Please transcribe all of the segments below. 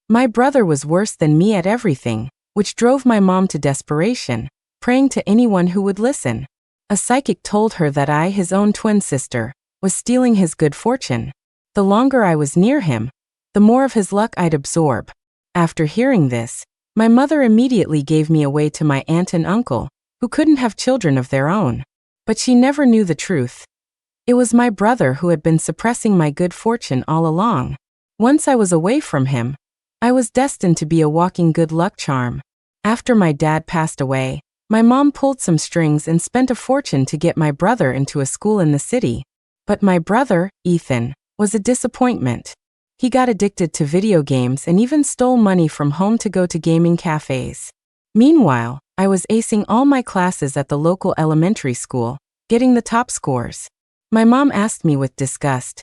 My brother was worse than me at everything, which drove my mom to desperation, praying to anyone who would listen. A psychic told her that I, his own twin sister, was stealing his good fortune. The longer I was near him, the more of his luck I'd absorb. After hearing this, my mother immediately gave me away to my aunt and uncle, who couldn't have children of their own. But she never knew the truth. It was my brother who had been suppressing my good fortune all along. Once I was away from him, I was destined to be a walking good luck charm. After my dad passed away, my mom pulled some strings and spent a fortune to get my brother into a school in the city. But my brother, Ethan, was a disappointment. He got addicted to video games and even stole money from home to go to gaming cafes. Meanwhile, I was acing all my classes at the local elementary school, getting the top scores. My mom asked me with disgust,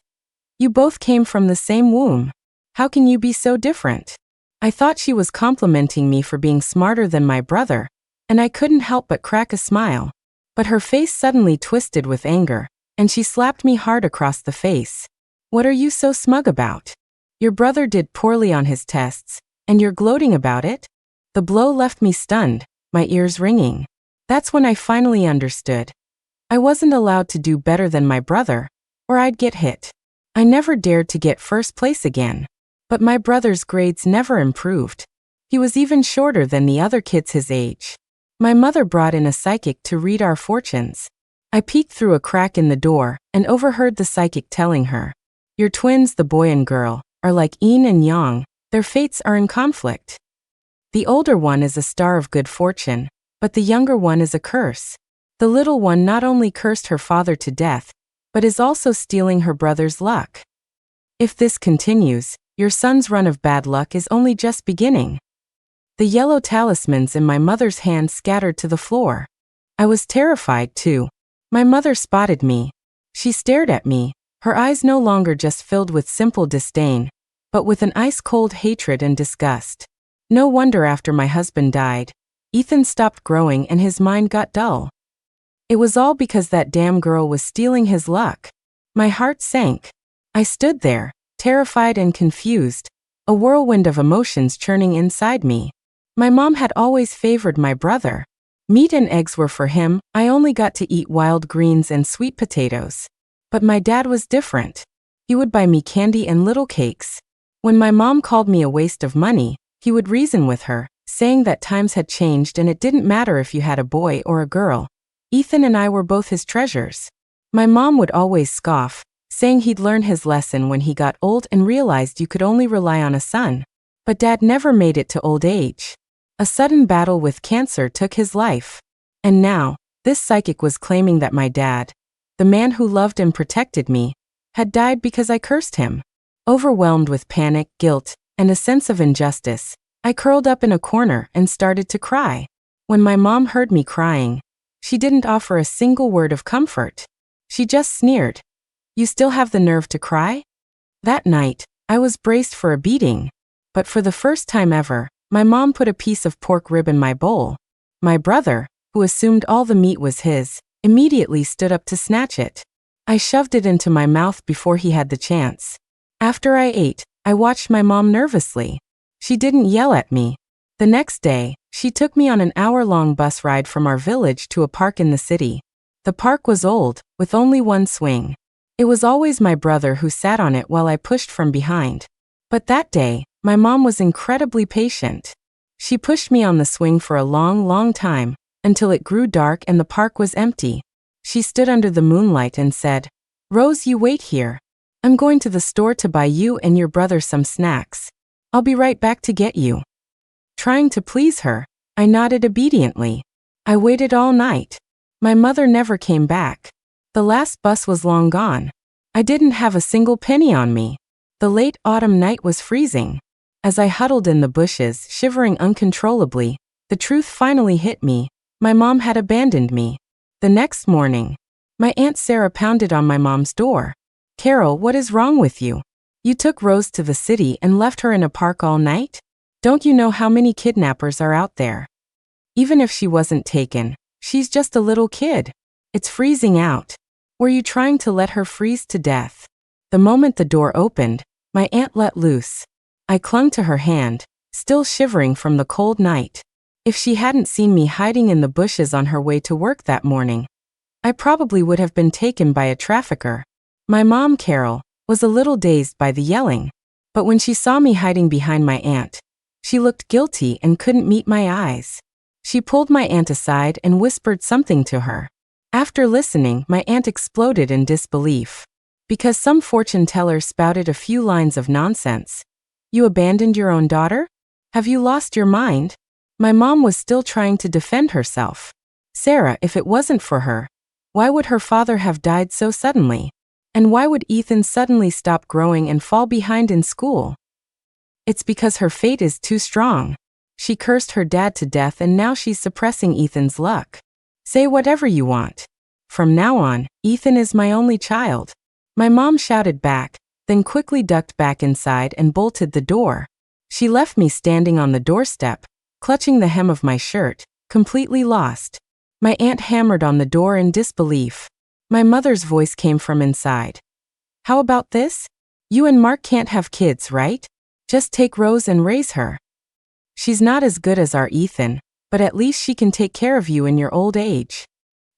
"You both came from the same womb. How can you be so different?" I thought she was complimenting me for being smarter than my brother, and I couldn't help but crack a smile. But her face suddenly twisted with anger, and she slapped me hard across the face. "What are you so smug about? Your brother did poorly on his tests, and you're gloating about it?" The blow left me stunned, my ears ringing. That's when I finally understood. I wasn't allowed to do better than my brother, or I'd get hit. I never dared to get first place again. But my brother's grades never improved. He was even shorter than the other kids his age. My mother brought in a psychic to read our fortunes. I peeked through a crack in the door and overheard the psychic telling her, "Your twins, the boy and girl, are like yin and yang, their fates are in conflict. The older one is a star of good fortune, but the younger one is a curse. The little one not only cursed her father to death, but is also stealing her brother's luck. If this continues, your son's run of bad luck is only just beginning." The yellow talismans in my mother's hand scattered to the floor. I was terrified too. My mother spotted me. She stared at me, her eyes no longer just filled with simple disdain, but with an ice-cold hatred and disgust. No wonder after my husband died, Ethan stopped growing and his mind got dull. It was all because that damn girl was stealing his luck. My heart sank. I stood there, terrified and confused, a whirlwind of emotions churning inside me. My mom had always favored my brother. Meat and eggs were for him, I only got to eat wild greens and sweet potatoes. But my dad was different. He would buy me candy and little cakes. When my mom called me a waste of money, he would reason with her, saying that times had changed and it didn't matter if you had a boy or a girl. Ethan and I were both his treasures. My mom would always scoff, saying he'd learn his lesson when he got old and realized you could only rely on a son. But Dad never made it to old age. A sudden battle with cancer took his life. And now, this psychic was claiming that my dad, the man who loved and protected me, had died because I cursed him. Overwhelmed with panic, guilt, and a sense of injustice, I curled up in a corner and started to cry. When my mom heard me crying, she didn't offer a single word of comfort. She just sneered. "You still have the nerve to cry?" That night, I was braced for a beating. But for the first time ever, my mom put a piece of pork rib in my bowl. My brother, who assumed all the meat was his, immediately stood up to snatch it. I shoved it into my mouth before he had the chance. After I ate, I watched my mom nervously. She didn't yell at me. The next day, she took me on an hour-long bus ride from our village to a park in the city. The park was old, with only one swing. It was always my brother who sat on it while I pushed from behind. But that day, my mom was incredibly patient. She pushed me on the swing for a long, long time, until it grew dark and the park was empty. She stood under the moonlight and said, "Rose, you wait here. I'm going to the store to buy you and your brother some snacks. I'll be right back to get you." Trying to please her, I nodded obediently. I waited all night. My mother never came back. The last bus was long gone. I didn't have a single penny on me. The late autumn night was freezing. As I huddled in the bushes, shivering uncontrollably, the truth finally hit me. My mom had abandoned me. The next morning, my Aunt Sarah pounded on my mom's door. "Carol, what is wrong with you? You took Rose to the city and left her in a park all night? Don't you know how many kidnappers are out there? Even if she wasn't taken, she's just a little kid. It's freezing out. Were you trying to let her freeze to death?" The moment the door opened, my aunt let loose. I clung to her hand, still shivering from the cold night. If she hadn't seen me hiding in the bushes on her way to work that morning, I probably would have been taken by a trafficker. My mom, Carol, was a little dazed by the yelling, but when she saw me hiding behind my aunt, she looked guilty and couldn't meet my eyes. She pulled my aunt aside and whispered something to her. After listening, my aunt exploded in disbelief. Because some fortune teller spouted a few lines of nonsense. You abandoned your own daughter? Have you lost your mind? My mom was still trying to defend herself. Sarah, if it wasn't for her, why would her father have died so suddenly? And why would Ethan suddenly stop growing and fall behind in school? It's because her fate is too strong. She cursed her dad to death and now she's suppressing Ethan's luck. Say whatever you want. From now on, Ethan is my only child. My mom shouted back, then quickly ducked back inside and bolted the door. She left me standing on the doorstep, clutching the hem of my shirt, completely lost. My aunt hammered on the door in disbelief. My mother's voice came from inside. How about this? You and Mark can't have kids, right? Just take Rose and raise her. She's not as good as our Ethan, but at least she can take care of you in your old age.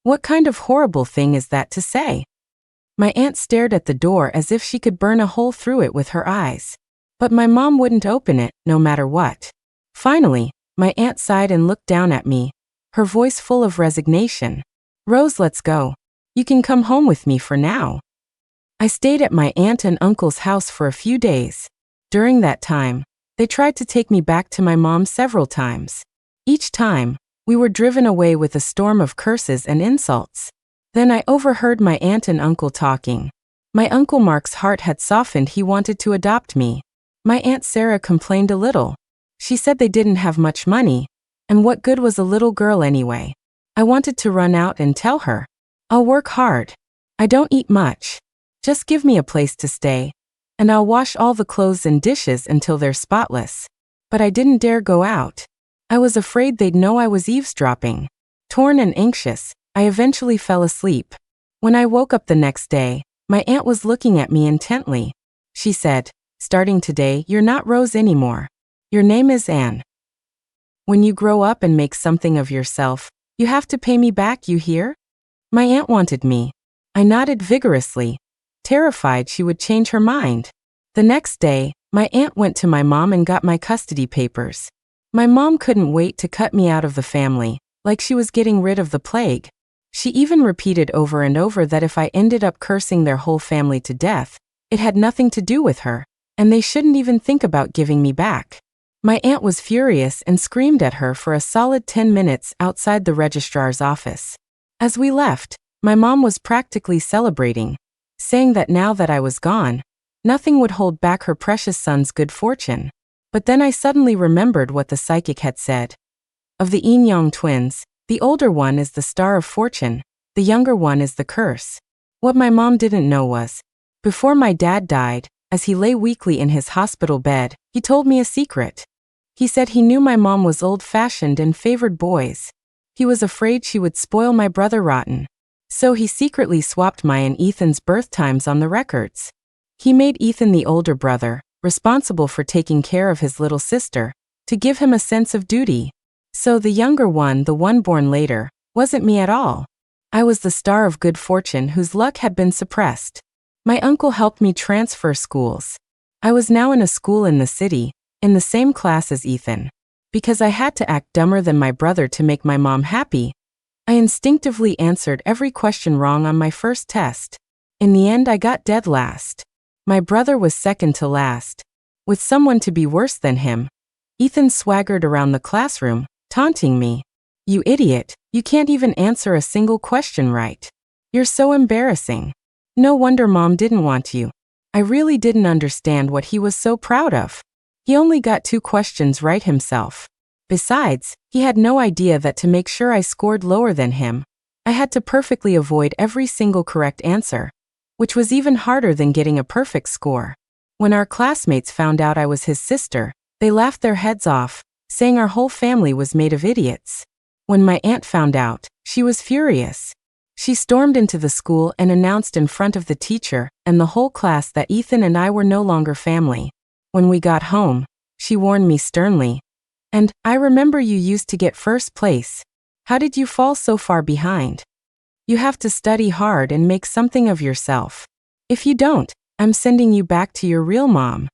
What kind of horrible thing is that to say? My aunt stared at the door as if she could burn a hole through it with her eyes. But my mom wouldn't open it, no matter what. Finally, my aunt sighed and looked down at me, her voice full of resignation. Rose, let's go. You can come home with me for now. I stayed at my aunt and uncle's house for a few days. During that time, they tried to take me back to my mom several times. Each time, we were driven away with a storm of curses and insults. Then I overheard my aunt and uncle talking. My uncle Mark's heart had softened, he wanted to adopt me. My aunt Sarah complained a little. She said they didn't have much money, and what good was a little girl anyway? I wanted to run out and tell her, I'll work hard. I don't eat much. Just give me a place to stay, and I'll wash all the clothes and dishes until they're spotless. But I didn't dare go out. I was afraid they'd know I was eavesdropping. Torn and anxious, I eventually fell asleep. When I woke up the next day, my aunt was looking at me intently. She said, starting today, you're not Rose anymore. Your name is Anne. When you grow up and make something of yourself, you have to pay me back, you hear? My aunt wanted me. I nodded vigorously, terrified she would change her mind. The next day, my aunt went to my mom and got my custody papers. My mom couldn't wait to cut me out of the family, like she was getting rid of the plague. She even repeated over and over that if I ended up cursing their whole family to death, it had nothing to do with her, and they shouldn't even think about giving me back. My aunt was furious and screamed at her for a solid 10 minutes outside the registrar's office. As we left, my mom was practically celebrating, saying that now that I was gone, nothing would hold back her precious son's good fortune. But then I suddenly remembered what the psychic had said. Of the yin yang twins, the older one is the star of fortune, the younger one is the curse. What my mom didn't know was, before my dad died, as he lay weakly in his hospital bed, he told me a secret. He said he knew my mom was old-fashioned and favored boys. He was afraid she would spoil my brother rotten. So he secretly swapped my and Ethan's birth times on the records. He made Ethan the older brother, responsible for taking care of his little sister, to give him a sense of duty. So the younger one, the one born later, wasn't me at all. I was the star of good fortune whose luck had been suppressed. My uncle helped me transfer schools. I was now in a school in the city, in the same class as Ethan. Because I had to act dumber than my brother to make my mom happy, I instinctively answered every question wrong on my first test. In the end, I got dead last. My brother was second to last. With someone to be worse than him, Ethan swaggered around the classroom, taunting me. You idiot, you can't even answer a single question right. You're so embarrassing. No wonder Mom didn't want you. I really didn't understand what he was so proud of. He only got 2 questions right himself. Besides, he had no idea that to make sure I scored lower than him, I had to perfectly avoid every single correct answer, which was even harder than getting a perfect score. When our classmates found out I was his sister, they laughed their heads off, saying our whole family was made of idiots. When my aunt found out, she was furious. She stormed into the school and announced in front of the teacher and the whole class that Ethan and I were no longer family. When we got home, she warned me sternly. "And I remember you used to get first place. How did you fall so far behind? You have to study hard and make something of yourself. If you don't, I'm sending you back to your real mom."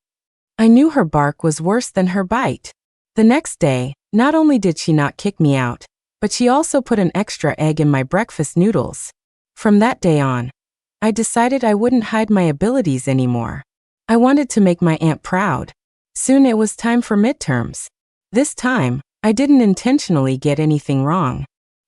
I knew her bark was worse than her bite. The next day, not only did she not kick me out, but she also put an extra egg in my breakfast noodles. From that day on, I decided I wouldn't hide my abilities anymore. I wanted to make my aunt proud. Soon it was time for midterms. This time, I didn't intentionally get anything wrong.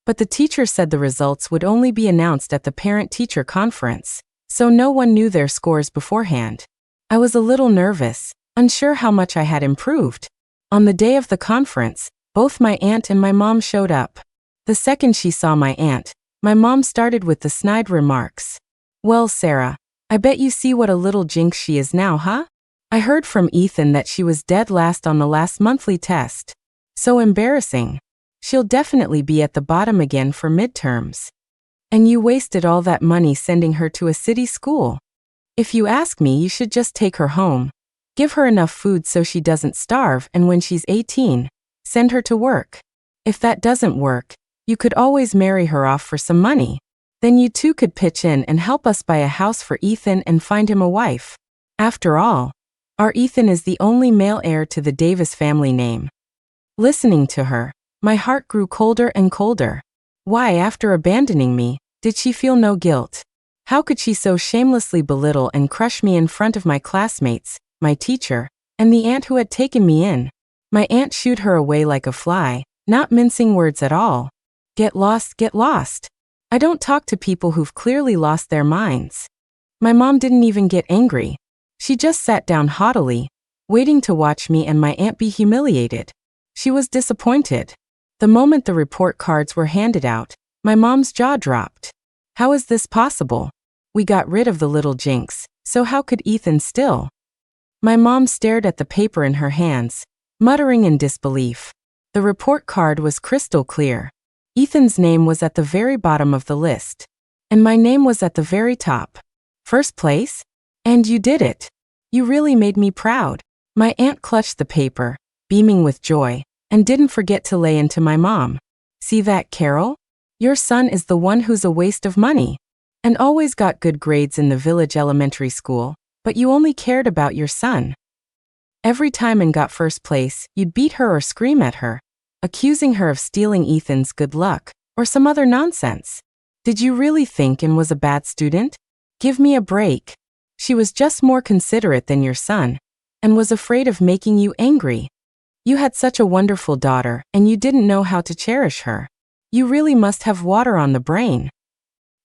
But the teacher said the results would only be announced at the parent-teacher conference, so no one knew their scores beforehand. I was a little nervous, unsure how much I had improved. On the day of the conference, both my aunt and my mom showed up. The second she saw my aunt, my mom started with the snide remarks. "Well, Sarah, I bet you see what a little jinx she is now, huh? I heard from Ethan that she was dead last on the last monthly test. So embarrassing. She'll definitely be at the bottom again for midterms. And you wasted all that money sending her to a city school. If you ask me, you should just take her home. Give her enough food so she doesn't starve, and when she's 18, send her to work. If that doesn't work, you could always marry her off for some money. Then you two could pitch in and help us buy a house for Ethan and find him a wife. After all, our Ethan is the only male heir to the Davis family name." Listening to her, my heart grew colder and colder. Why, after abandoning me, did she feel no guilt? How could she so shamelessly belittle and crush me in front of my classmates, my teacher, and the aunt who had taken me in? My aunt shooed her away like a fly, not mincing words at all. Get lost, get lost. I don't talk to people who've clearly lost their minds." My mom didn't even get angry. She just sat down haughtily, waiting to watch me and my aunt be humiliated. She was disappointed. The moment the report cards were handed out, my mom's jaw dropped. How is this possible? We got rid of the little jinx, so how could Ethan still? My mom stared at the paper in her hands, muttering in disbelief. The report card was crystal clear. Ethan's name was at the very bottom of the list, and my name was at the very top. First place? And you did it. You really made me proud. My aunt clutched the paper, beaming with joy, and didn't forget to lay into my mom. "See that, Carol? Your son is the one who's a waste of money, and always got good grades in the village elementary school, but you only cared about your son. Every time and got first place, you'd beat her or scream at her, accusing her of stealing Ethan's good luck, or some other nonsense. Did you really think and was a bad student? Give me a break. She was just more considerate than your son, and was afraid of making you angry. You had such a wonderful daughter, and you didn't know how to cherish her. You really must have water on the brain."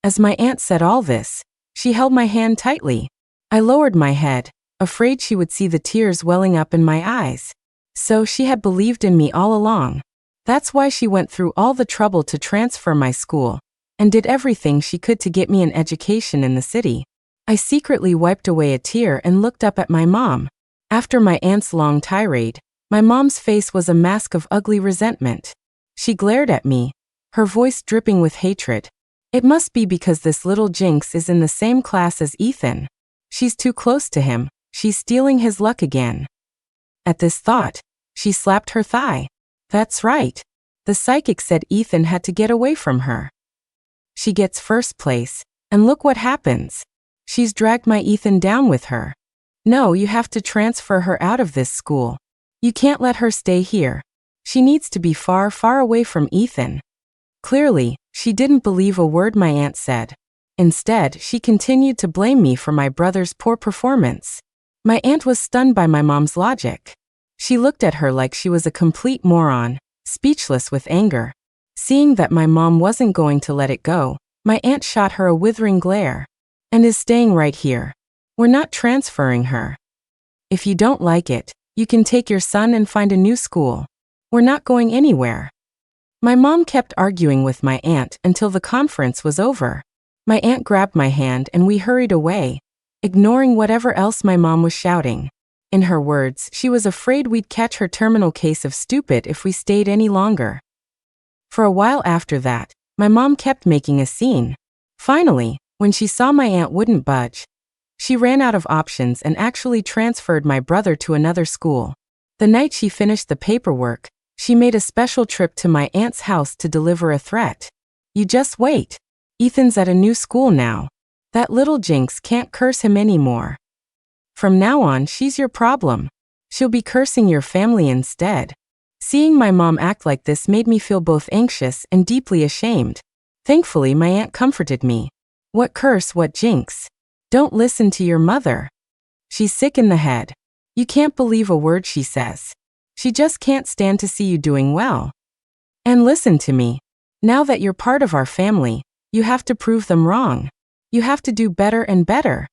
As my aunt said all this, she held my hand tightly. I lowered my head, afraid she would see the tears welling up in my eyes. So she had believed in me all along. That's why she went through all the trouble to transfer my school, and did everything she could to get me an education in the city. I secretly wiped away a tear and looked up at my mom. After my aunt's long tirade, my mom's face was a mask of ugly resentment. She glared at me, her voice dripping with hatred. "It must be because this little jinx is in the same class as Ethan. She's too close to him, she's stealing his luck again." At this thought, she slapped her thigh. That's right. The psychic said Ethan had to get away from her. She gets first place, and look what happens. She's dragged my Ethan down with her. No, you have to transfer her out of this school. You can't let her stay here. She needs to be far, far away from Ethan. Clearly, she didn't believe a word my aunt said. Instead, she continued to blame me for my brother's poor performance. My aunt was stunned by my mom's logic. She looked at her like she was a complete moron, speechless with anger. Seeing that my mom wasn't going to let it go, my aunt shot her a withering glare. "And is staying right here. We're not transferring her. If you don't like it, you can take your son and find a new school. We're not going anywhere." My mom kept arguing with my aunt until the conference was over. My aunt grabbed my hand and we hurried away, ignoring whatever else my mom was shouting. In her words, she was afraid we'd catch her terminal case of stupid if we stayed any longer. For a while after that, my mom kept making a scene. Finally, when she saw my aunt wouldn't budge, She ran out of options and actually transferred my brother to another school. The night she finished the paperwork, she made a special trip to my aunt's house to deliver a threat. You just wait. Ethan's at a new school now. That little jinx can't curse him anymore. From now on, she's your problem. She'll be cursing your family instead. Seeing my mom act like this made me feel both anxious and deeply ashamed. Thankfully, my aunt comforted me. What curse, what jinx? Don't listen to your mother. She's sick in the head. You can't believe a word she says. She just can't stand to see you doing well. And listen to me. Now that you're part of our family, you have to prove them wrong. You have to do better and better.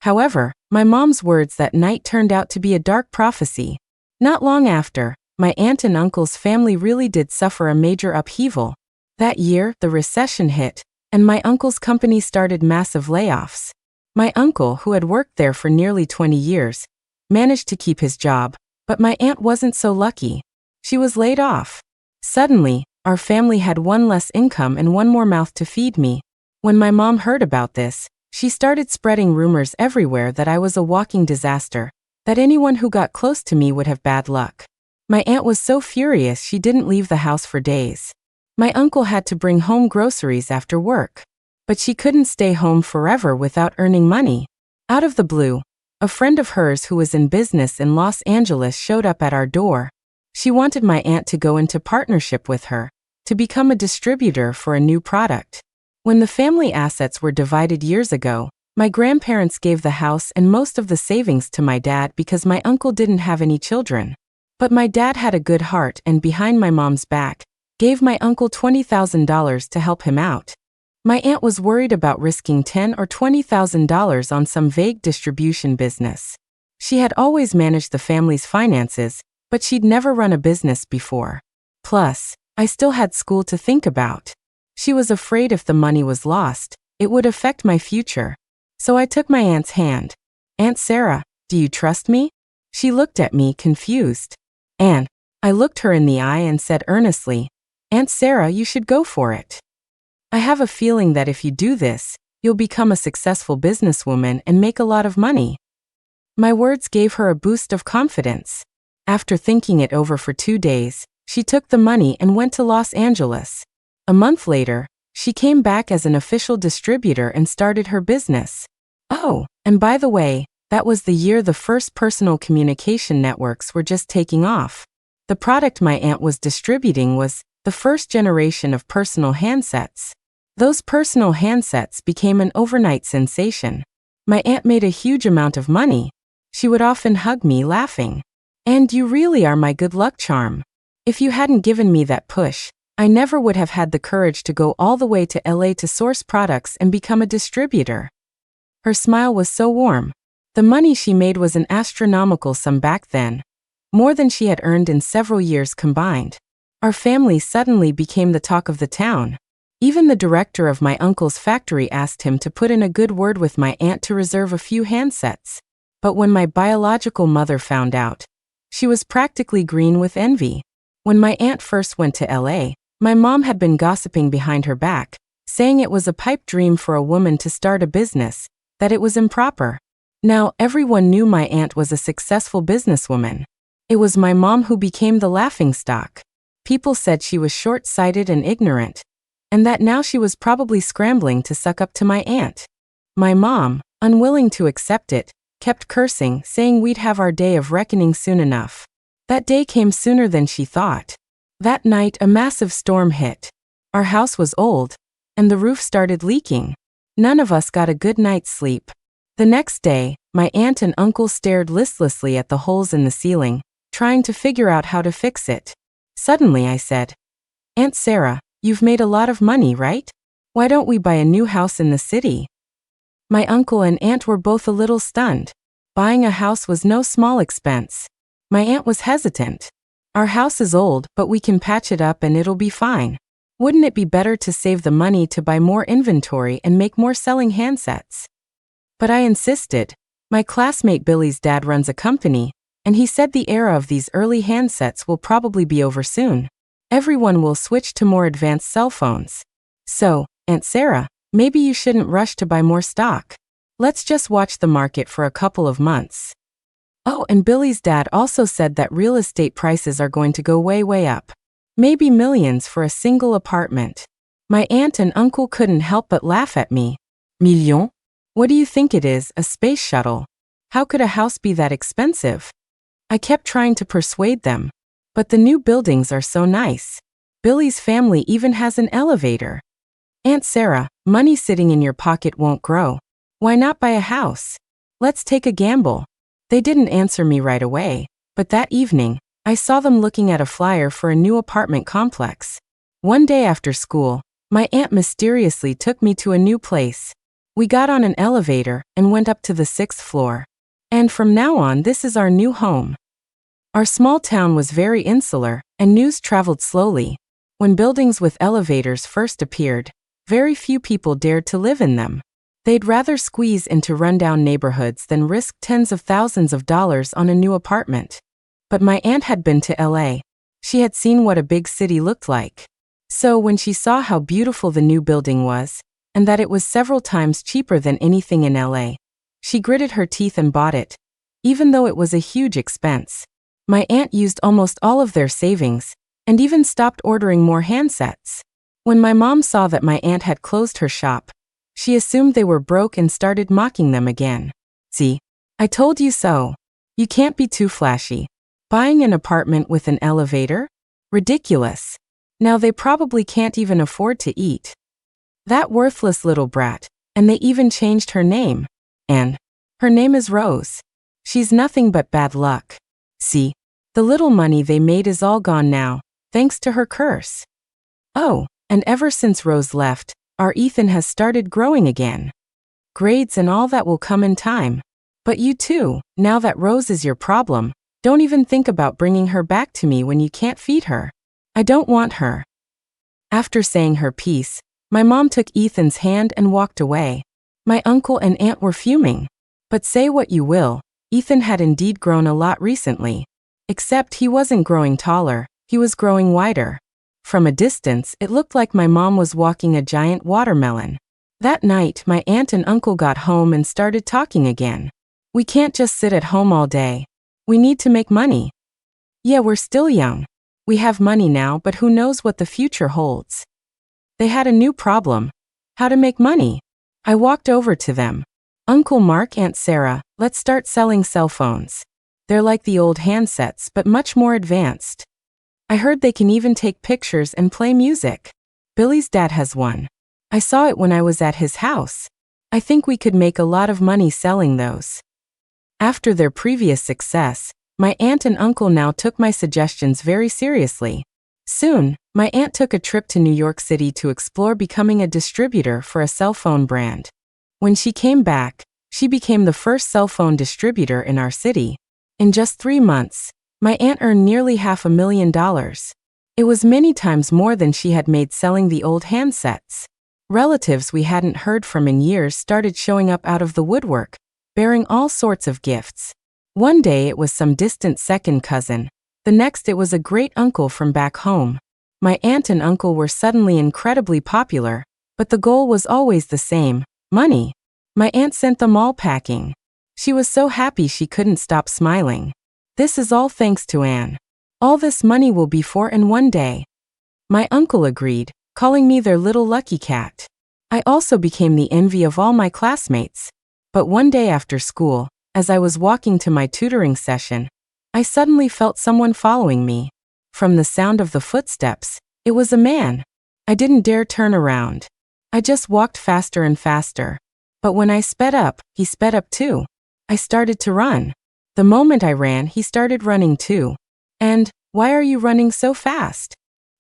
However, my mom's words that night turned out to be a dark prophecy. Not long after, my aunt and uncle's family really did suffer a major upheaval. That year, the recession hit, and my uncle's company started massive layoffs. My uncle, who had worked there for nearly 20 years, managed to keep his job, but my aunt wasn't so lucky. She was laid off. Suddenly, our family had one less income and one more mouth to feed me. When my mom heard about this, she started spreading rumors everywhere that I was a walking disaster, that anyone who got close to me would have bad luck. My aunt was so furious she didn't leave the house for days. My uncle had to bring home groceries after work. But she couldn't stay home forever without earning money. Out of the blue, a friend of hers who was in business in Los Angeles showed up at our door. She wanted my aunt to go into partnership with her, to become a distributor for a new product. When the family assets were divided years ago, my grandparents gave the house and most of the savings to my dad because my uncle didn't have any children. But my dad had a good heart and behind my mom's back, gave my uncle $20,000 to help him out. My aunt was worried about risking $10,000 or $20,000 on some vague distribution business. She had always managed the family's finances, but she'd never run a business before. Plus, I still had school to think about. She was afraid if the money was lost, it would affect my future. So I took my aunt's hand. "Aunt Sarah, do you trust me?" She looked at me, confused. "Aunt," I looked her in the eye and said earnestly, "Aunt Sarah, you should go for it. I have a feeling that if you do this, you'll become a successful businesswoman and make a lot of money." My words gave her a boost of confidence. After thinking it over for 2 days, she took the money and went to Los Angeles. A month later, she came back as an official distributor and started her business. Oh, and by the way, that was the year the first personal communication networks were just taking off. The product my aunt was distributing was the first generation of personal handsets. Those personal handsets became an overnight sensation. My aunt made a huge amount of money. She would often hug me, laughing. "And you really are my good luck charm. If you hadn't given me that push, I never would have had the courage to go all the way to LA to source products and become a distributor." Her smile was so warm. The money she made was an astronomical sum back then, more than she had earned in several years combined. Our family suddenly became the talk of the town. Even the director of my uncle's factory asked him to put in a good word with my aunt to reserve a few handsets. But when my biological mother found out, she was practically green with envy. When my aunt first went to LA, my mom had been gossiping behind her back, saying it was a pipe dream for a woman to start a business, that it was improper. Now, everyone knew my aunt was a successful businesswoman. It was my mom who became the laughingstock. People said she was short-sighted and ignorant, and that now she was probably scrambling to suck up to my aunt. My mom, unwilling to accept it, kept cursing, saying we'd have our day of reckoning soon enough. That day came sooner than she thought. That night, a massive storm hit. Our house was old, and the roof started leaking. None of us got a good night's sleep. The next day, my aunt and uncle stared listlessly at the holes in the ceiling, trying to figure out how to fix it. Suddenly I said, "Aunt Sarah, you've made a lot of money, right? Why don't we buy a new house in the city?" My uncle and aunt were both a little stunned. Buying a house was no small expense. My aunt was hesitant. "Our house is old, but we can patch it up and it'll be fine. Wouldn't it be better to save the money to buy more inventory and make more selling handsets?" But I insisted. My classmate Billy's dad runs a company, and he said the era of these early handsets will probably be over soon. Everyone will switch to more advanced cell phones. So, Aunt Sarah, maybe you shouldn't rush to buy more stock. Let's just watch the market for a couple of months. Oh, and Billy's dad also said that real estate prices are going to go way, way up. Maybe millions for a single apartment. My aunt and uncle couldn't help but laugh at me. Millions? What do you think it is, a space shuttle? How could a house be that expensive? I kept trying to persuade them. But the new buildings are so nice. Billy's family even has an elevator. Aunt Sarah, money sitting in your pocket won't grow. Why not buy a house? Let's take a gamble. They didn't answer me right away, but that evening, I saw them looking at a flyer for a new apartment complex. One day after school, my aunt mysteriously took me to a new place. We got on an elevator and went up to the 6th floor. And from now on, this is our new home. Our small town was very insular, and news traveled slowly. When buildings with elevators first appeared, very few people dared to live in them. They'd rather squeeze into rundown neighborhoods than risk tens of thousands of dollars on a new apartment. But my aunt had been to LA. She had seen what a big city looked like. So when she saw how beautiful the new building was, and that it was several times cheaper than anything in LA, she gritted her teeth and bought it, even though it was a huge expense. My aunt used almost all of their savings, and even stopped ordering more handsets. When my mom saw that my aunt had closed her shop, she assumed they were broke and started mocking them again. See, I told you so. You can't be too flashy. Buying an apartment with an elevator? Ridiculous. Now they probably can't even afford to eat. That worthless little brat, and they even changed her name. And her name is Rose. She's nothing but bad luck. See, the little money they made is all gone now, thanks to her curse. Oh, and ever since Rose left, our Ethan has started growing again. Grades and all that will come in time. But you too, now that Rose is your problem, don't even think about bringing her back to me when you can't feed her. I don't want her. After saying her piece, my mom took Ethan's hand and walked away. My uncle and aunt were fuming. But say what you will, Ethan had indeed grown a lot recently. Except he wasn't growing taller, he was growing wider. From a distance, it looked like my mom was walking a giant watermelon. That night, my aunt and uncle got home and started talking again. We can't just sit at home all day. We need to make money. Yeah, we're still young. We have money now, but who knows what the future holds. They had a new problem. How to make money. I walked over to them. Uncle Mark, Aunt Sarah, let's start selling cell phones. They're like the old handsets, but much more advanced. I heard they can even take pictures and play music. Billy's dad has one. I saw it when I was at his house. I think we could make a lot of money selling those. After their previous success, my aunt and uncle now took my suggestions very seriously. Soon, my aunt took a trip to New York City to explore becoming a distributor for a cell phone brand. When she came back, she became the first cell phone distributor in our city. In just 3 months, my aunt earned nearly $500,000. It was many times more than she had made selling the old handsets. Relatives we hadn't heard from in years started showing up out of the woodwork, bearing all sorts of gifts. One day it was some distant second cousin. The next it was a great uncle from back home. My aunt and uncle were suddenly incredibly popular, but the goal was always the same: money. My aunt sent them all packing. She was so happy she couldn't stop smiling. This is all thanks to Anne. All this money will be for in one day. My uncle agreed, calling me their little lucky cat. I also became the envy of all my classmates. But one day after school, as I was walking to my tutoring session, I suddenly felt someone following me. From the sound of the footsteps, it was a man. I didn't dare turn around. I just walked faster and faster. But when I sped up, he sped up too. I started to run. The moment I ran, he started running too. And, why are you running so fast?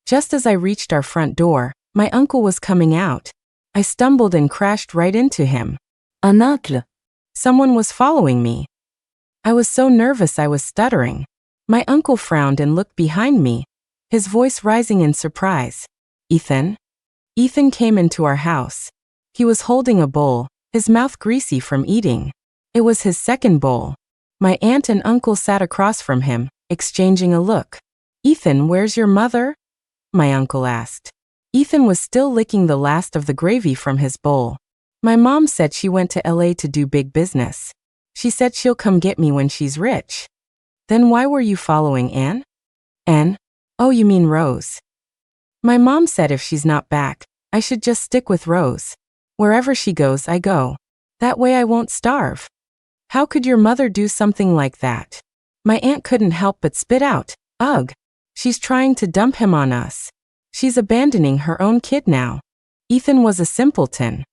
Just as I reached our front door, my uncle was coming out. I stumbled and crashed right into him. Un oncle. Someone was following me. I was so nervous I was stuttering. My uncle frowned and looked behind me, his voice rising in surprise. Ethan? Ethan came into our house. He was holding a bowl, his mouth greasy from eating. It was his second bowl. My aunt and uncle sat across from him, exchanging a look. Ethan, where's your mother? My uncle asked. Ethan was still licking the last of the gravy from his bowl. My mom said she went to LA to do big business. She said she'll come get me when she's rich. Then why were you following Anne? Anne? Oh, you mean Rose. My mom said if she's not back, I should just stick with Rose. Wherever she goes, I go. That way I won't starve. How could your mother do something like that? My aunt couldn't help but spit out, ugh. She's trying to dump him on us. She's abandoning her own kid now. Ethan was a simpleton.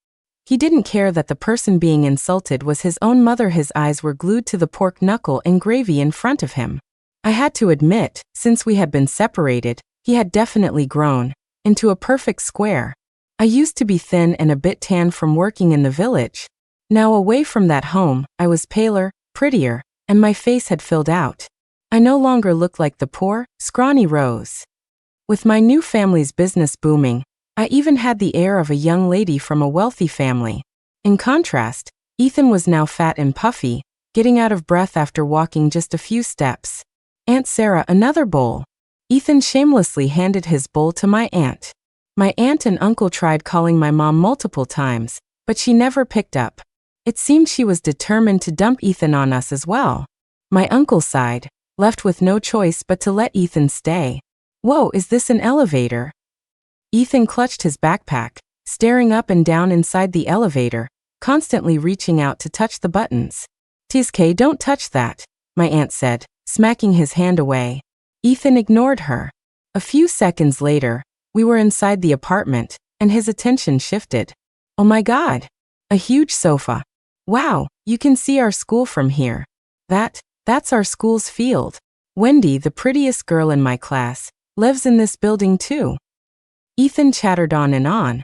He didn't care that the person being insulted was his own mother. His eyes were glued to the pork knuckle and gravy in front of him. I had to admit, since we had been separated, he had definitely grown into a perfect square. I used to be thin and a bit tan from working in the village. Now away from that home, I was paler, prettier, and my face had filled out. I no longer looked like the poor, scrawny Rose. With my new family's business booming, I even had the air of a young lady from a wealthy family. In contrast, Ethan was now fat and puffy, getting out of breath after walking just a few steps. Aunt Sarah, another bowl. Ethan shamelessly handed his bowl to my aunt. My aunt and uncle tried calling my mom multiple times, but she never picked up. It seemed she was determined to dump Ethan on us as well. My uncle sighed, left with no choice but to let Ethan stay. Whoa, is this an elevator? Ethan clutched his backpack, staring up and down inside the elevator, constantly reaching out to touch the buttons. "TSK, don't touch that," my aunt said, smacking his hand away. Ethan ignored her. A few seconds later, we were inside the apartment, and his attention shifted. Oh my God! A huge sofa. Wow, you can see our school from here. That's our school's field. Wendy, the prettiest girl in my class, lives in this building too. Ethan chattered on,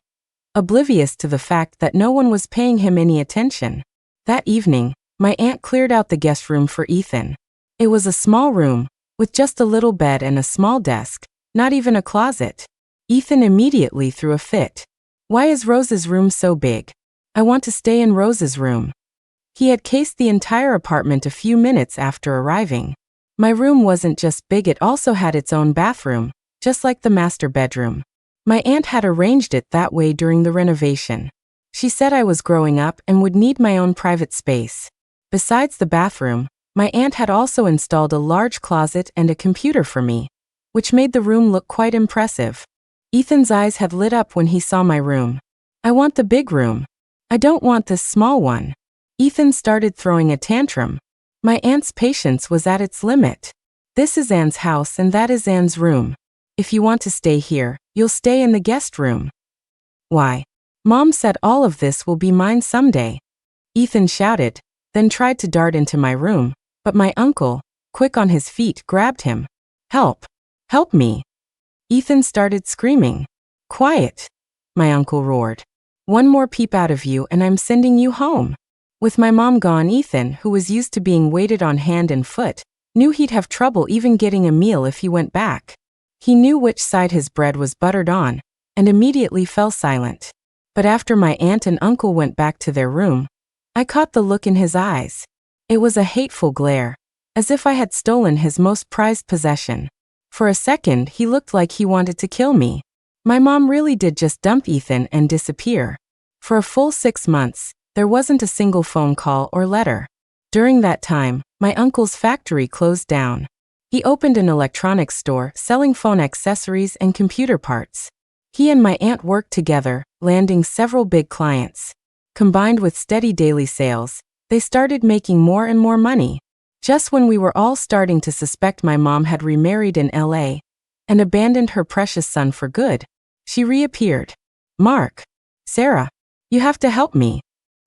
oblivious to the fact that no one was paying him any attention. That evening, my aunt cleared out the guest room for Ethan. It was a small room, with just a little bed and a small desk, not even a closet. Ethan immediately threw a fit. Why is Rose's room so big? I want to stay in Rose's room. He had cased the entire apartment a few minutes after arriving. My room wasn't just big, it also had its own bathroom, just like the master bedroom. My aunt had arranged it that way during the renovation. She said I was growing up and would need my own private space. Besides the bathroom, my aunt had also installed a large closet and a computer for me, which made the room look quite impressive. Ethan's eyes had lit up when he saw my room. I want the big room. I don't want this small one. Ethan started throwing a tantrum. My aunt's patience was at its limit. This is Anne's house and that is Anne's room. If you want to stay here, you'll stay in the guest room. Why? Mom said all of this will be mine someday. Ethan shouted, then tried to dart into my room, but my uncle, quick on his feet, grabbed him. Help! Help me! Ethan started screaming. Quiet! My uncle roared. One more peep out of you and I'm sending you home. With my mom gone, Ethan, who was used to being waited on hand and foot, knew he'd have trouble even getting a meal if he went back. He knew which side his bread was buttered on, and immediately fell silent. But after my aunt and uncle went back to their room, I caught the look in his eyes. It was a hateful glare, as if I had stolen his most prized possession. For a second, he looked like he wanted to kill me. My mom really did just dump Ethan and disappear. For a full 6 months, there wasn't a single phone call or letter. During that time, my uncle's factory closed down. He opened an electronics store selling phone accessories and computer parts. He and my aunt worked together, landing several big clients. Combined with steady daily sales, they started making more and more money. Just when we were all starting to suspect my mom had remarried in LA and abandoned her precious son for good, she reappeared. Mark. Sarah. You have to help me.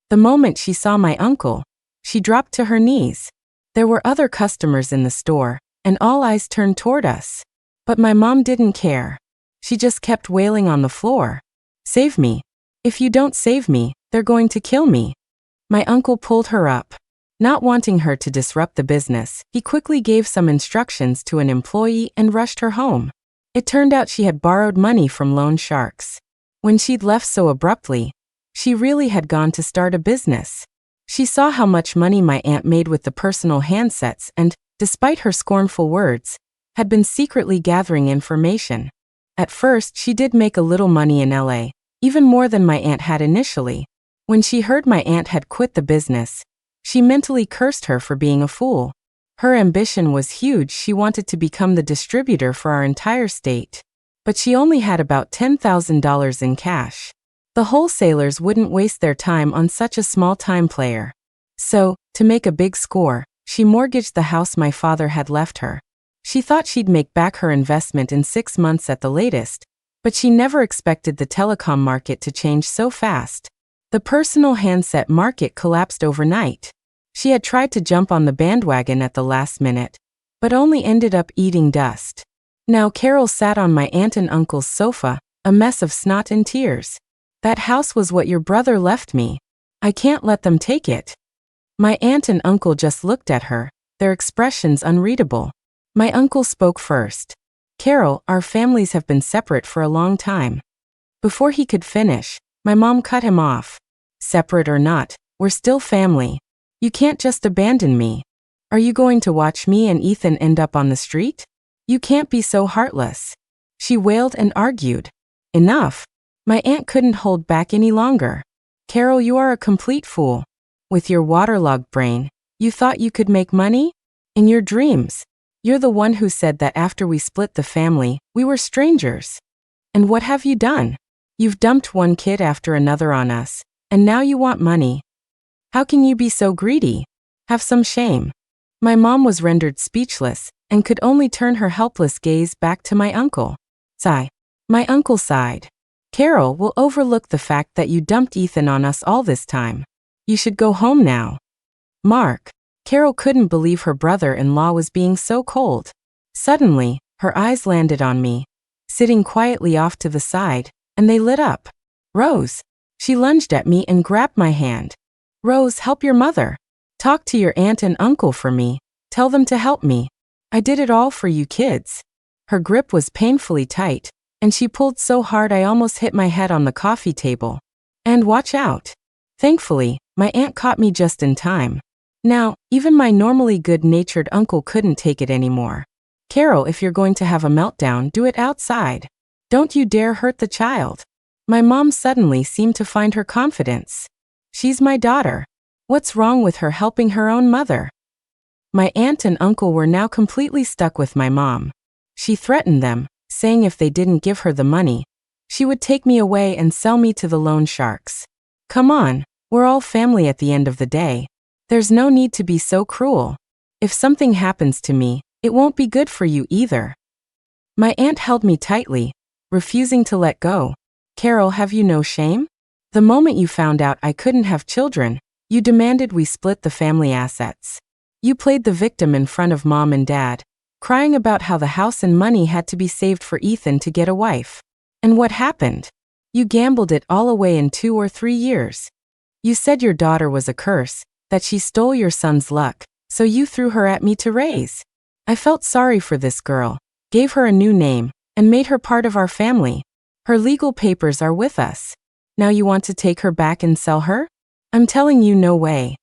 The moment she saw my uncle, she dropped to her knees. There were other customers in the store, and all eyes turned toward us. But my mom didn't care. She just kept wailing on the floor. Save me. If you don't save me, they're going to kill me. My uncle pulled her up. Not wanting her to disrupt the business, he quickly gave some instructions to an employee and rushed her home. It turned out she had borrowed money from loan sharks. When she'd left so abruptly, she really had gone to start a business. She saw how much money my aunt made with the personal handsets and, despite her scornful words, had been secretly gathering information. At first, she did make a little money in LA, even more than my aunt had initially. When she heard my aunt had quit the business, she mentally cursed her for being a fool. Her ambition was huge. She wanted to become the distributor for our entire state. But she only had about $10,000 in cash. The wholesalers wouldn't waste their time on such a small-time player. So, to make a big score, she mortgaged the house my father had left her. She thought she'd make back her investment in 6 months at the latest, but she never expected the telecom market to change so fast. The personal handset market collapsed overnight. She had tried to jump on the bandwagon at the last minute, but only ended up eating dust. Now Carol sat on my aunt and uncle's sofa, a mess of snot and tears. That house was what your brother left me. I can't let them take it. My aunt and uncle just looked at her, their expressions unreadable. My uncle spoke first. Carol, our families have been separate for a long time. Before he could finish, my mom cut him off. Separate or not, we're still family. You can't just abandon me. Are you going to watch me and Ethan end up on the street? You can't be so heartless. She wailed and argued. Enough. My aunt couldn't hold back any longer. Carol, you are a complete fool. With your waterlogged brain, you thought you could make money? In your dreams. You're the one who said that after we split the family, we were strangers. And what have you done? You've dumped one kid after another on us, and now you want money. How can you be so greedy? Have some shame. My mom was rendered speechless, and could only turn her helpless gaze back to my uncle. Sigh. My uncle sighed. Carol, will overlook the fact that you dumped Ethan on us all this time. You should go home now. Mark. Carol couldn't believe her brother-in-law was being so cold. Suddenly, her eyes landed on me, sitting quietly off to the side, and they lit up. Rose. She lunged at me and grabbed my hand. Rose, help your mother. Talk to your aunt and uncle for me. Tell them to help me. I did it all for you kids. Her grip was painfully tight, and she pulled so hard I almost hit my head on the coffee table. And watch out. Thankfully, my aunt caught me just in time. Now, even my normally good-natured uncle couldn't take it anymore. Carol, if you're going to have a meltdown, do it outside. Don't you dare hurt the child. My mom suddenly seemed to find her confidence. She's my daughter. What's wrong with her helping her own mother? My aunt and uncle were now completely stuck with my mom. She threatened them, saying if they didn't give her the money, she would take me away and sell me to the loan sharks. Come on, we're all family at the end of the day. There's no need to be so cruel. If something happens to me, it won't be good for you either. My aunt held me tightly, refusing to let go. Carol, have you no shame? The moment you found out I couldn't have children, you demanded we split the family assets. You played the victim in front of Mom and Dad, crying about how the house and money had to be saved for Ethan to get a wife. And what happened? You gambled it all away in 2 or 3 years. You said your daughter was a curse, that she stole your son's luck, so you threw her at me to raise. I felt sorry for this girl, gave her a new name, and made her part of our family. Her legal papers are with us. Now you want to take her back and sell her? I'm telling you, no way.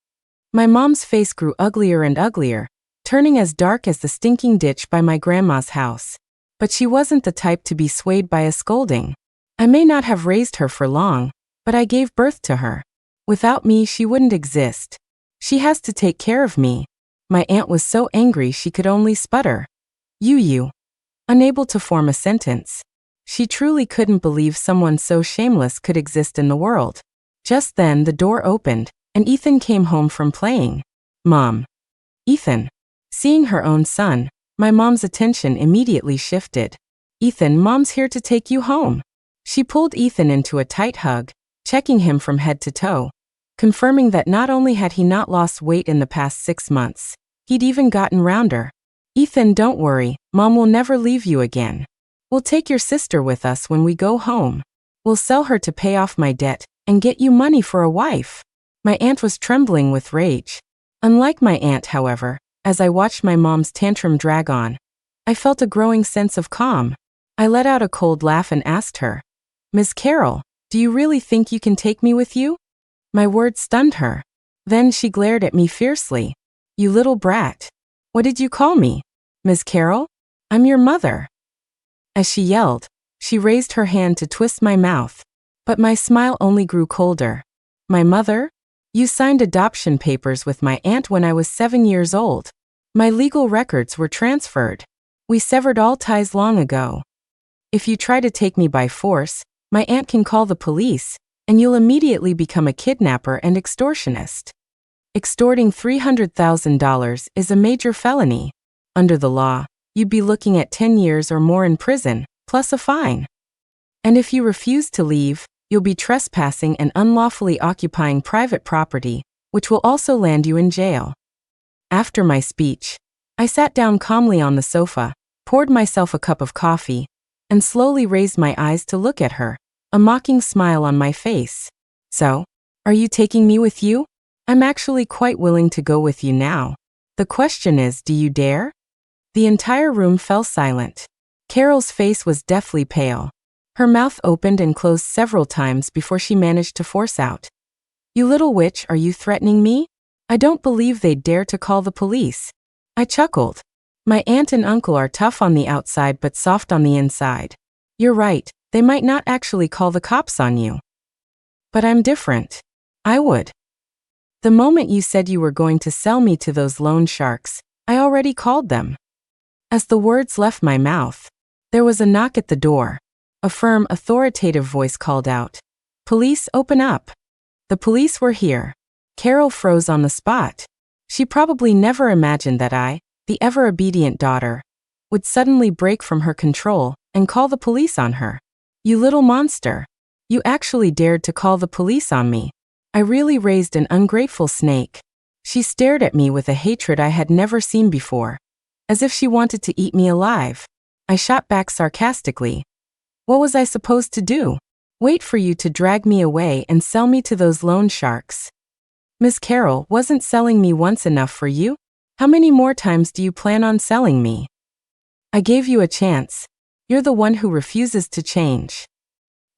My mom's face grew uglier and uglier, turning as dark as the stinking ditch by my grandma's house. But she wasn't the type to be swayed by a scolding. I may not have raised her for long, but I gave birth to her. Without me, she wouldn't exist. She has to take care of me. My aunt was so angry she could only sputter. You. Unable to form a sentence. She truly couldn't believe someone so shameless could exist in the world. Just then the door opened, and Ethan came home from playing. Mom. Ethan. Seeing her own son, my mom's attention immediately shifted. Ethan, Mom's here to take you home. She pulled Ethan into a tight hug, checking him from head to toe, confirming that not only had he not lost weight in the past 6 months, he'd even gotten rounder. Ethan, don't worry, Mom will never leave you again. We'll take your sister with us when we go home. We'll sell her to pay off my debt and get you money for a wife. My aunt was trembling with rage. Unlike my aunt, however, as I watched my mom's tantrum drag on, I felt a growing sense of calm. I let out a cold laugh and asked her, Miss Carol, do you really think you can take me with you? My words stunned her. Then she glared at me fiercely. You little brat. What did you call me? Miss Carol? I'm your mother. As she yelled, she raised her hand to twist my mouth, but my smile only grew colder. My mother? You signed adoption papers with my aunt when I was 7 years old. My legal records were transferred. We severed all ties long ago. If you try to take me by force, my aunt can call the police, and you'll immediately become a kidnapper and extortionist. Extorting $300,000 is a major felony. Under the law, you'd be looking at 10 years or more in prison, plus a fine. And if you refuse to leave, you'll be trespassing and unlawfully occupying private property, which will also land you in jail. After my speech, I sat down calmly on the sofa, poured myself a cup of coffee, and slowly raised my eyes to look at her, a mocking smile on my face. So, are you taking me with you? I'm actually quite willing to go with you now. The question is, do you dare? The entire room fell silent. Carol's face was deathly pale. Her mouth opened and closed several times before she managed to force out, "You little witch, are you threatening me? I don't believe they'd dare to call the police." I chuckled. My aunt and uncle are tough on the outside but soft on the inside. You're right, they might not actually call the cops on you. But I'm different. I would. The moment you said you were going to sell me to those loan sharks, I already called them. As the words left my mouth, there was a knock at the door. A firm, authoritative voice called out, "Police, open up." The police were here. Carol froze on the spot. She probably never imagined that I, the ever-obedient daughter, would suddenly break from her control and call the police on her. "You little monster. You actually dared to call the police on me. I really raised an ungrateful snake." She stared at me with a hatred I had never seen before, as if she wanted to eat me alive. I shot back sarcastically. What was I supposed to do? Wait for you to drag me away and sell me to those loan sharks? Miss Carol, wasn't selling me once enough for you? How many more times do you plan on selling me? I gave you a chance. You're the one who refuses to change.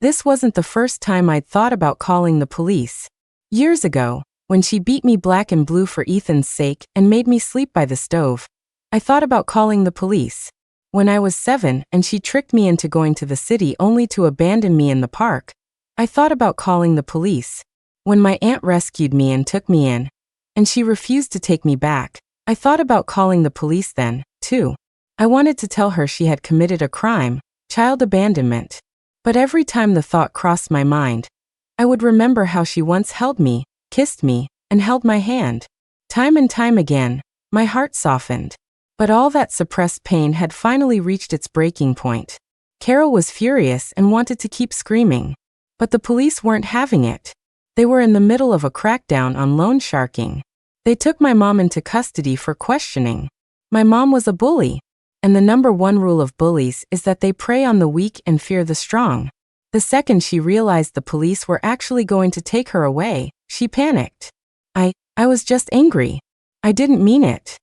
This wasn't the first time I'd thought about calling the police. Years ago, when she beat me black and blue for Ethan's sake and made me sleep by the stove, I thought about calling the police. When I was 7 and she tricked me into going to the city only to abandon me in the park, I thought about calling the police. When my aunt rescued me and took me in, and she refused to take me back, I thought about calling the police then, too. I wanted to tell her she had committed a crime, child abandonment. But every time the thought crossed my mind, I would remember how she once held me, kissed me, and held my hand. Time and time again, my heart softened. But all that suppressed pain had finally reached its breaking point. Carol was furious and wanted to keep screaming. But the police weren't having it. They were in the middle of a crackdown on loan sharking. They took my mom into custody for questioning. My mom was a bully. And the #1 rule of bullies is that they prey on the weak and fear the strong. The second she realized the police were actually going to take her away, she panicked. I was just angry. I didn't mean it.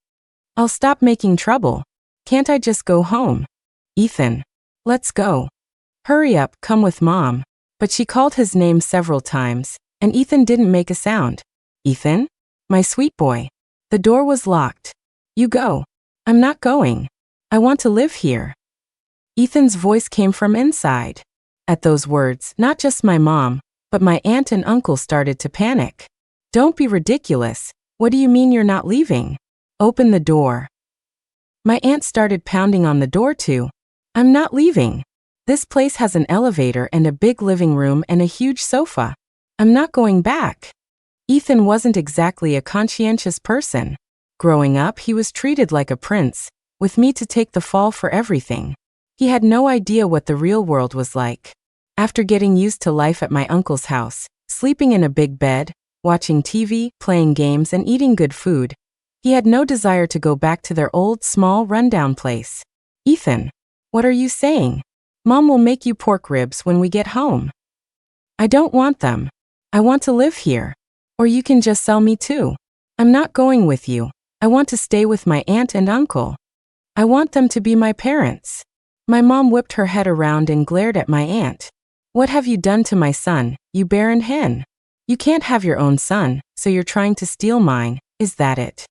I'll stop making trouble. Can't I just go home? Ethan. Let's go. Hurry up, come with Mom. But she called his name several times, and Ethan didn't make a sound. Ethan? My sweet boy. The door was locked. You go. I'm not going. I want to live here. Ethan's voice came from inside. At those words, not just my mom, but my aunt and uncle started to panic. Don't be ridiculous. What do you mean you're not leaving? Open the door. My aunt started pounding on the door too. I'm not leaving. This place has an elevator and a big living room and a huge sofa. I'm not going back. Ethan wasn't exactly a conscientious person. Growing up, he was treated like a prince, with me to take the fall for everything. He had no idea what the real world was like. After getting used to life at my uncle's house, sleeping in a big bed, watching TV, playing games, and eating good food, he had no desire to go back to their old, small, rundown place. Ethan, what are you saying? Mom will make you pork ribs when we get home. I don't want them. I want to live here. Or you can just sell me too. I'm not going with you. I want to stay with my aunt and uncle. I want them to be my parents. My mom whipped her head around and glared at my aunt. What have you done to my son, you barren hen? You can't have your own son, so you're trying to steal mine, is that it?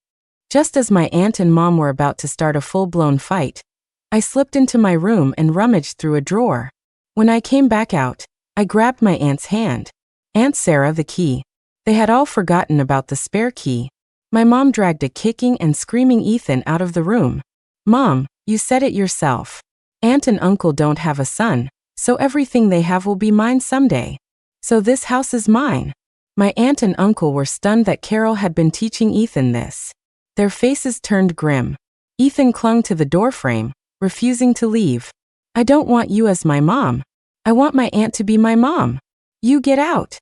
Just as my aunt and mom were about to start a full-blown fight, I slipped into my room and rummaged through a drawer. When I came back out, I grabbed my aunt's hand. Aunt Sarah, the key. They had all forgotten about the spare key. My mom dragged a kicking and screaming Ethan out of the room. "Mom, you said it yourself. Aunt and uncle don't have a son, so everything they have will be mine someday. So this house is mine." My aunt and uncle were stunned that Carol had been teaching Ethan this. Their faces turned grim. Ethan clung to the doorframe, refusing to leave. "I don't want you as my mom. I want my aunt to be my mom. You get out."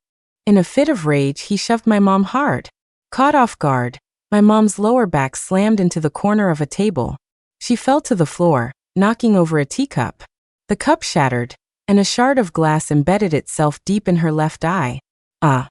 In a fit of rage, he shoved my mom hard. Caught off guard, my mom's lower back slammed into the corner of a table. She fell to the floor, knocking over a teacup. The cup shattered, and a shard of glass embedded itself deep in her left eye. "Ah!"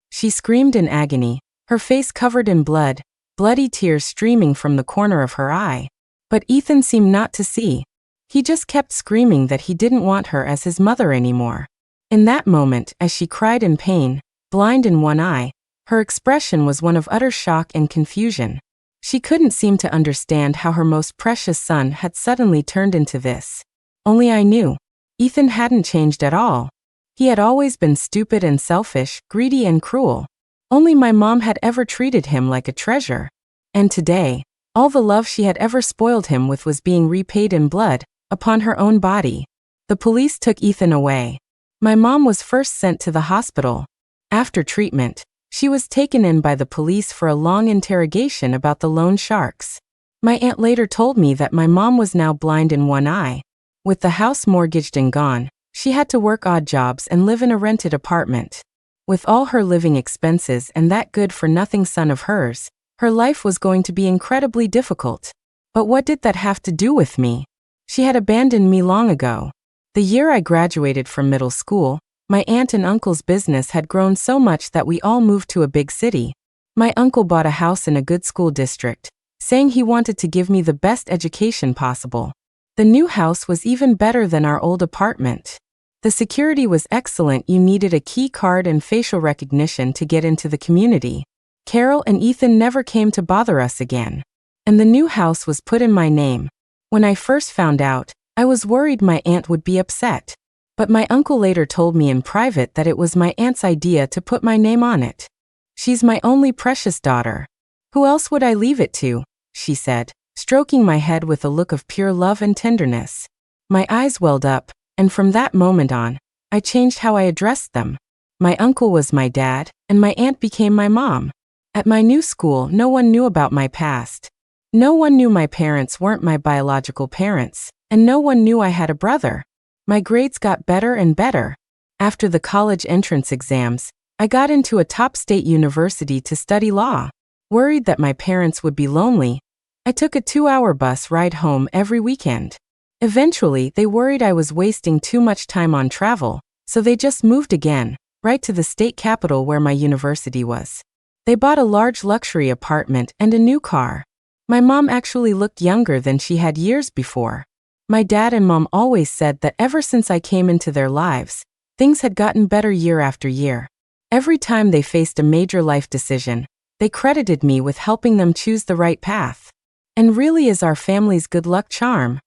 She screamed in agony, her face covered in blood, bloody tears streaming from the corner of her eye. But Ethan seemed not to see. He just kept screaming that he didn't want her as his mother anymore. In that moment, as she cried in pain, blind in one eye, her expression was one of utter shock and confusion. She couldn't seem to understand how her most precious son had suddenly turned into this. Only I knew. Ethan hadn't changed at all. He had always been stupid and selfish, greedy and cruel. Only my mom had ever treated him like a treasure. And today, all the love she had ever spoiled him with was being repaid in blood, upon her own body. The police took Ethan away. My mom was first sent to the hospital. After treatment, she was taken in by the police for a long interrogation about the loan sharks. My aunt later told me that my mom was now blind in one eye. With the house mortgaged and gone, she had to work odd jobs and live in a rented apartment. With all her living expenses and that good-for-nothing son of hers, her life was going to be incredibly difficult. But what did that have to do with me? She had abandoned me long ago. The year I graduated from middle school, my aunt and uncle's business had grown so much that we all moved to a big city. My uncle bought a house in a good school district, saying he wanted to give me the best education possible. The new house was even better than our old apartment. The security was excellent. You needed a key card and facial recognition to get into the community. Carol and Ethan never came to bother us again. And the new house was put in my name. When I first found out, I was worried my aunt would be upset. But my uncle later told me in private that it was my aunt's idea to put my name on it. "She's my only precious daughter. Who else would I leave it to?" she said, stroking my head with a look of pure love and tenderness. My eyes welled up, and from that moment on, I changed how I addressed them. My uncle was my dad, and my aunt became my mom. At my new school, no one knew about my past. No one knew my parents weren't my biological parents, and no one knew I had a brother. My grades got better and better. After the college entrance exams, I got into a top state university to study law. Worried that my parents would be lonely, I took a 2-hour bus ride home every weekend. Eventually, they worried I was wasting too much time on travel, so they just moved again, right to the state capital where my university was. They bought a large luxury apartment and a new car. My mom actually looked younger than she had years before. My dad and mom always said that ever since I came into their lives, things had gotten better year after year. Every time they faced a major life decision, they credited me with helping them choose the right path. And really is our family's good luck charm,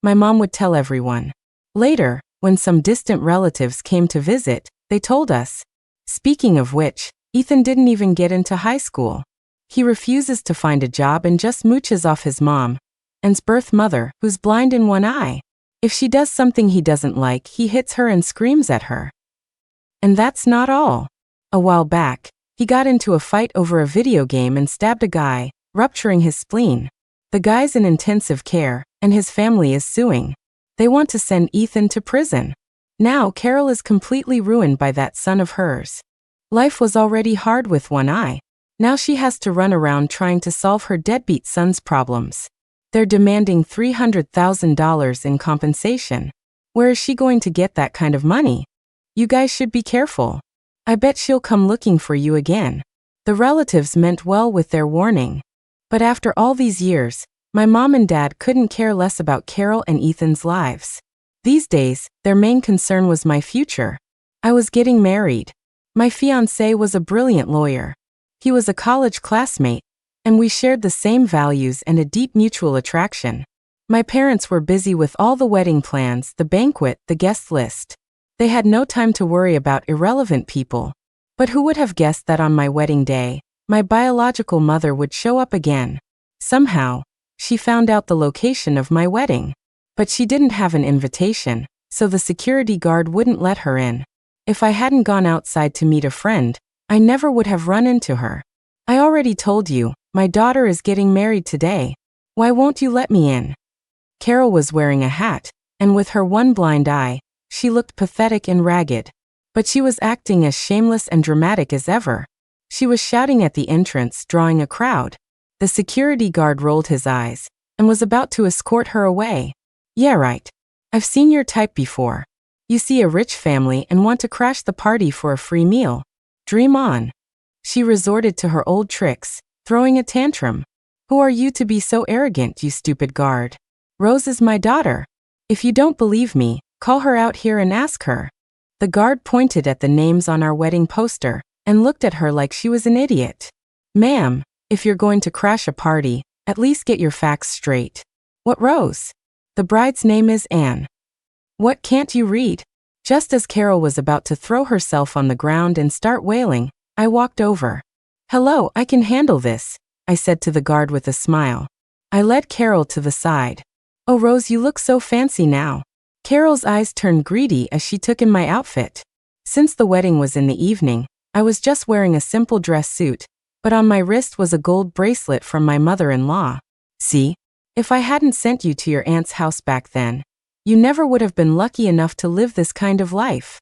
my mom would tell everyone. Later, when some distant relatives came to visit, they told us. Speaking of which, Ethan didn't even get into high school. He refuses to find a job and just mooches off his mom, and's birth mother, who's blind in one eye. If she does something he doesn't like, he hits her and screams at her. And that's not all. A while back, he got into a fight over a video game and stabbed a guy, rupturing his spleen. The guy's in intensive care, and his family is suing. They want to send Ethan to prison. Now Carol is completely ruined by that son of hers. Life was already hard with one eye. Now she has to run around trying to solve her deadbeat son's problems. They're demanding $300,000 in compensation. Where is she going to get that kind of money? You guys should be careful. I bet she'll come looking for you again. The relatives meant well with their warning. But after all these years, my mom and dad couldn't care less about Carol and Ethan's lives. These days, their main concern was my future. I was getting married. My fiancé was a brilliant lawyer. He was a college classmate, and we shared the same values and a deep mutual attraction. My parents were busy with all the wedding plans, the banquet, the guest list. They had no time to worry about irrelevant people. But who would have guessed that on my wedding day, my biological mother would show up again? Somehow, she found out the location of my wedding. But she didn't have an invitation, so the security guard wouldn't let her in. If I hadn't gone outside to meet a friend, I never would have run into her. I already told you, my daughter is getting married today. Why won't you let me in? Carol was wearing a hat, and with her one blind eye, she looked pathetic and ragged. But she was acting as shameless and dramatic as ever. She was shouting at the entrance, drawing a crowd. The security guard rolled his eyes, and was about to escort her away. Yeah, right. I've seen your type before. You see a rich family and want to crash the party for a free meal. Dream on. She resorted to her old tricks, throwing a tantrum. Who are you to be so arrogant, you stupid guard? Rose is my daughter. If you don't believe me, call her out here and ask her. The guard pointed at the names on our wedding poster and looked at her like she was an idiot. Ma'am, if you're going to crash a party, at least get your facts straight. What Rose? The bride's name is Anne. What, can't you read? Just as Carol was about to throw herself on the ground and start wailing, I walked over. Hello, I can handle this, I said to the guard with a smile. I led Carol to the side. Oh Rose, you look so fancy now. Carol's eyes turned greedy as she took in my outfit. Since the wedding was in the evening, I was just wearing a simple dress suit, but on my wrist was a gold bracelet from my mother-in-law. See? If I hadn't sent you to your aunt's house back then, you never would have been lucky enough to live this kind of life.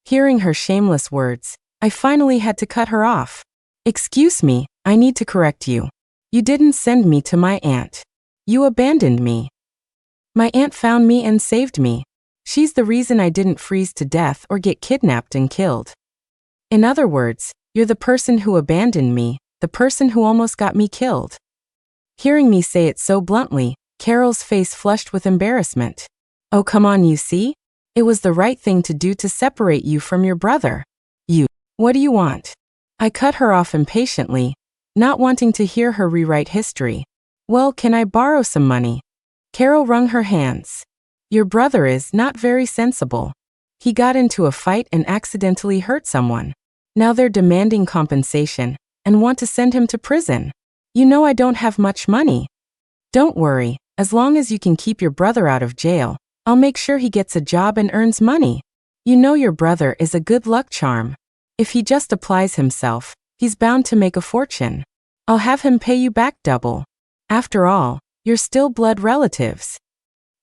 Hearing her shameless words, I finally had to cut her off. Excuse me, I need to correct you. You didn't send me to my aunt. You abandoned me. My aunt found me and saved me. She's the reason I didn't freeze to death or get kidnapped and killed. In other words, you're the person who abandoned me, the person who almost got me killed. Hearing me say it so bluntly, Carol's face flushed with embarrassment. Oh come on, you see? It was the right thing to do to separate you from your brother. You. What do you want? I cut her off impatiently, not wanting to hear her rewrite history. Well, can I borrow some money? Carol wrung her hands. Your brother is not very sensible. He got into a fight and accidentally hurt someone. Now they're demanding compensation and want to send him to prison. You know I don't have much money. Don't worry, as long as you can keep your brother out of jail, I'll make sure he gets a job and earns money. You know your brother is a good luck charm. If he just applies himself, he's bound to make a fortune. I'll have him pay you back double. After all, you're still blood relatives.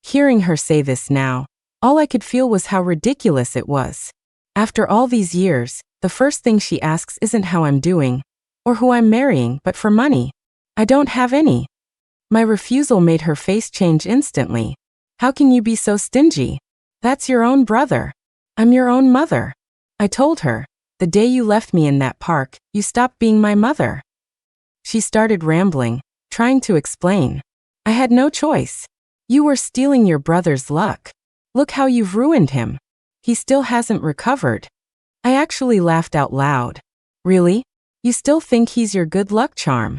Hearing her say this now, all I could feel was how ridiculous it was. After all these years, the first thing she asks isn't how I'm doing, or who I'm marrying, but for money. I don't have any. My refusal made her face change instantly. How can you be so stingy? That's your own brother. I'm your own mother. I told her, the day you left me in that park, you stopped being my mother. She started rambling, trying to explain. I had no choice. You were stealing your brother's luck. Look how you've ruined him. He still hasn't recovered. I actually laughed out loud. Really? You still think he's your good luck charm?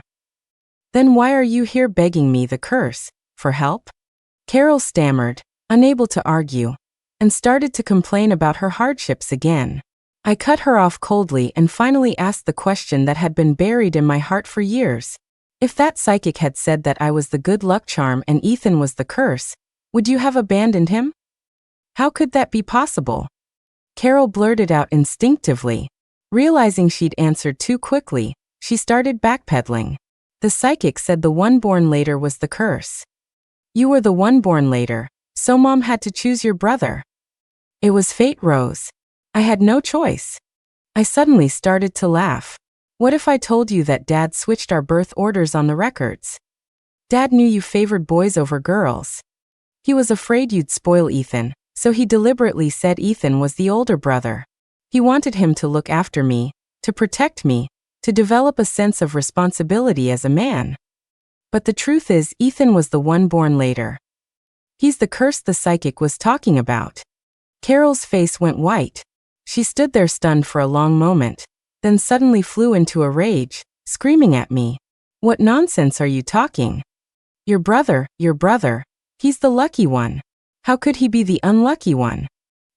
Then why are you here begging me, the curse, for help? Carol stammered, unable to argue, and started to complain about her hardships again. I cut her off coldly and finally asked the question that had been buried in my heart for years. If that psychic had said that I was the good luck charm and Ethan was the curse, would you have abandoned him? How could that be possible? Carol blurted out instinctively. Realizing she'd answered too quickly, she started backpedaling. The psychic said the one born later was the curse. You were the one born later, so Mom had to choose your brother. It was fate, Rose. I had no choice. I suddenly started to laugh. What if I told you that Dad switched our birth orders on the records? Dad knew you favored boys over girls. He was afraid you'd spoil Ethan, so he deliberately said Ethan was the older brother. He wanted him to look after me, to protect me, to develop a sense of responsibility as a man. But the truth is, Ethan was the one born later. He's the curse the psychic was talking about. Carol's face went white. She stood there stunned for a long moment, then suddenly flew into a rage, screaming at me. What nonsense are you talking? Your brother, he's the lucky one. How could he be the unlucky one?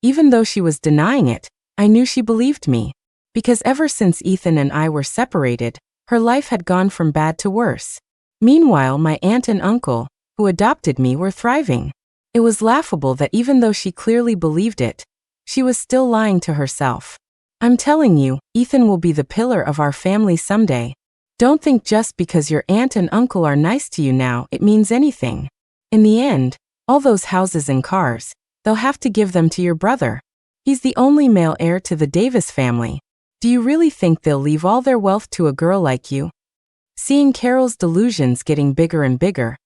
Even though she was denying it, I knew she believed me. Because ever since Ethan and I were separated, her life had gone from bad to worse. Meanwhile, my aunt and uncle, who adopted me, were thriving. It was laughable that even though she clearly believed it, she was still lying to herself. I'm telling you, Ethan will be the pillar of our family someday. Don't think just because your aunt and uncle are nice to you now, it means anything. In the end, all those houses and cars, they'll have to give them to your brother. He's the only male heir to the Davis family. Do you really think they'll leave all their wealth to a girl like you? Seeing Carol's delusions getting bigger and bigger,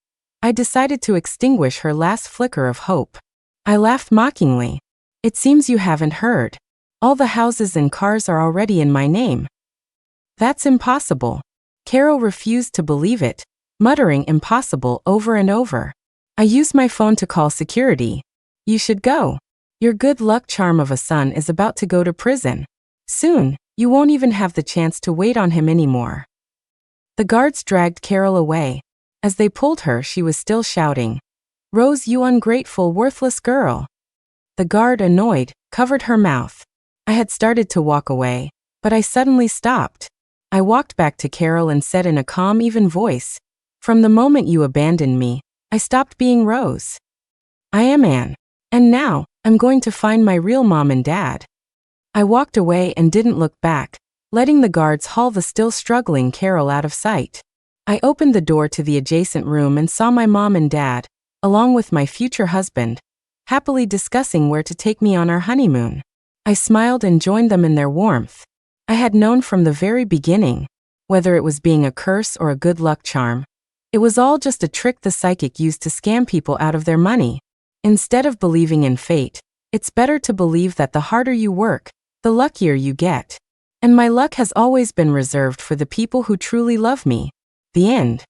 I decided to extinguish her last flicker of hope. I laughed mockingly. It seems you haven't heard. All the houses and cars are already in my name. That's impossible. Carol refused to believe it, muttering impossible over and over. I used my phone to call security. You should go. Your good luck charm of a son is about to go to prison. Soon, you won't even have the chance to wait on him anymore. The guards dragged Carol away. As they pulled her, she was still shouting, "Rose, you ungrateful, worthless girl." The guard, annoyed, covered her mouth. I had started to walk away, but I suddenly stopped. I walked back to Carol and said in a calm, even voice, "From the moment you abandoned me, I stopped being Rose. I am Anne. And now, I'm going to find my real mom and dad." I walked away and didn't look back, letting the guards haul the still struggling Carol out of sight. I opened the door to the adjacent room and saw my mom and dad, along with my future husband, happily discussing where to take me on our honeymoon. I smiled and joined them in their warmth. I had known from the very beginning, whether it was being a curse or a good luck charm, it was all just a trick the psychic used to scam people out of their money. Instead of believing in fate, it's better to believe that the harder you work, the luckier you get. And my luck has always been reserved for the people who truly love me. The end.